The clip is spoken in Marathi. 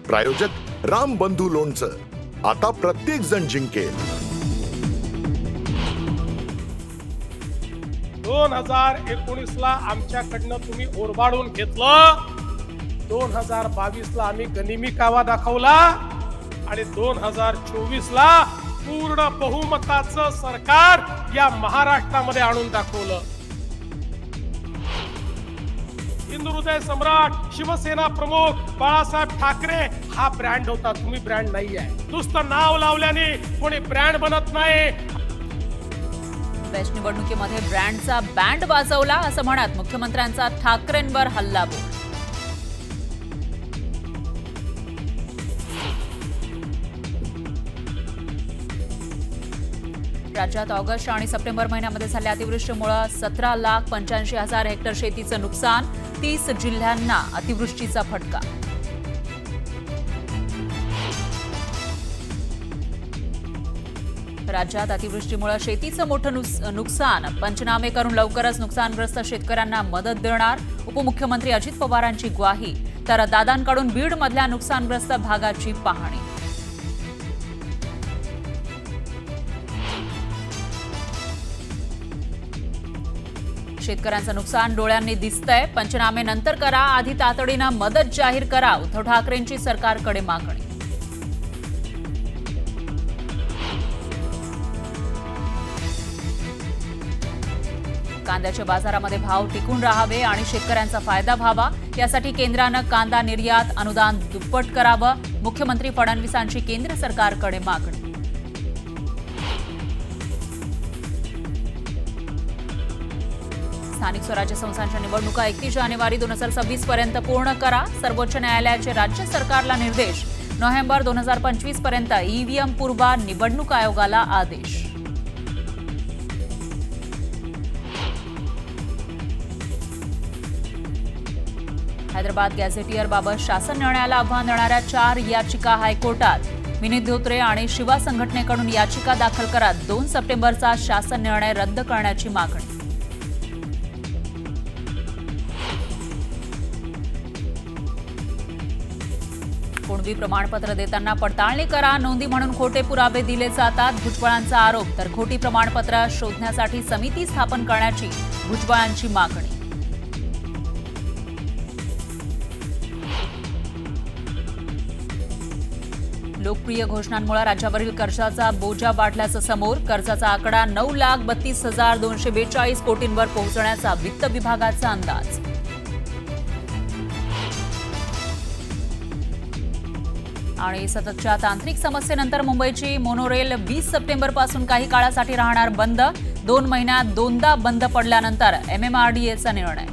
प्रायोजक राम बंधू लोणचं, आता प्रत्येक जण जिंकेल. 2019ला आमच्याकडनं तुम्ही ओरबाडून घेतलं, 2022ला आम्ही गनिमी कावा दाखवला आणि 2024ला पूर्ण बहुमताचं सरकार या महाराष्ट्रामध्ये आणून दाखवलं. हिंदू हृदय सम्राट शिवसेना प्रमुख बाळासाहेब ठाकरे हा ब्रँड होता, तुम्ही ब्रँड नाही आहे. नुसतं नाव लावल्याने कोणी ब्रँड बनत नाही. बेस्ट निवडणुकीमध्ये ब्रँडचा बँड वाजवला असं म्हणत मुख्यमंत्र्यांचा ठाकरेंवर हल्लाबोल. राज्यात ऑगस्ट आणि सप्टेंबर महिन्यामध्ये झालेल्या अतिवृष्टीमुळे 17,85,000 हेक्टर शेतीचं नुकसान, 30 जिल्ह्यांना अतिवृष्टीचा फटका. राज्यात अतिवृष्टीमुळे शेतीचं मोठं नुकसान, पंचनामे करून लवकरच नुकसानग्रस्त शेतकऱ्यांना मदत देणार, उपमुख्यमंत्री अजित पवारांची ग्वाही. तर दादांकडून बीडमधल्या नुकसानग्रस्त भागाची पाहणी. शेतकऱ्यांचं नुकसान डोळ्यांनी दिसतंय, पंचनामे नंतर करा, आधी तातडीनं मदत जाहीर करा, उद्धव ठाकरेंची सरकारकडे मागणी. कांद्याच्या बाजारामध्ये भाव टिकून राहावे आणि शेतकऱ्यांचा फायदा व्हावा, यासाठी केंद्रानं कांदा निर्यात अनुदान दुप्पट करावं, मुख्यमंत्री फडणवीसांची केंद्र सरकारकडे मागणी. स्थानिक स्वराज्य संस्थांच्या निवडणुका 31 जानेवारी 2026 पर्यंत पूर्ण करा, सर्वोच्च न्यायालयाचे राज्य सरकारला निर्देश. नोव्हेंबर 2025 पर्यंत ईव्हीएम पूर्वा निवडणूक आयोगाला आदेश. हैदराबाद गॅझेटियरबाबत शासन निर्णयाला आव्हान देणाऱ्या 4 याचिका हायकोर्टात. विनीत धोत्रे आणि शिवा संघटनेकडून याचिका दाखल करत 2 सप्टेंबरचा शासन निर्णय रद्द करण्याची मागणी. कुणबी प्रमाणपत्र देताना पडताळणी करा, नोंदी म्हणून खोटे पुरावे दिले जातात, भुजबळांचा आरोप. तर खोटी प्रमाणपत्र शोधण्यासाठी समिती स्थापन करण्याची भुजबळांची मागणी. लोकप्रिय घोषणांमुळे राज्यावरील कर्जाचा बोजा वाढल्याचं समोर. कर्जाचा आकडा 9,32,242 कोटींवर पोहोचण्याचा वित्त विभागाचा अंदाज. आणि सततच्या तांत्रिक समस्येनंतर मुंबईची मोनोरेल 20 सप्टेंबरपासून काही काळासाठी राहणार बंद. 2 महिन्यात 2दा बंद पडल्यानंतर MMRDAचा निर्णय.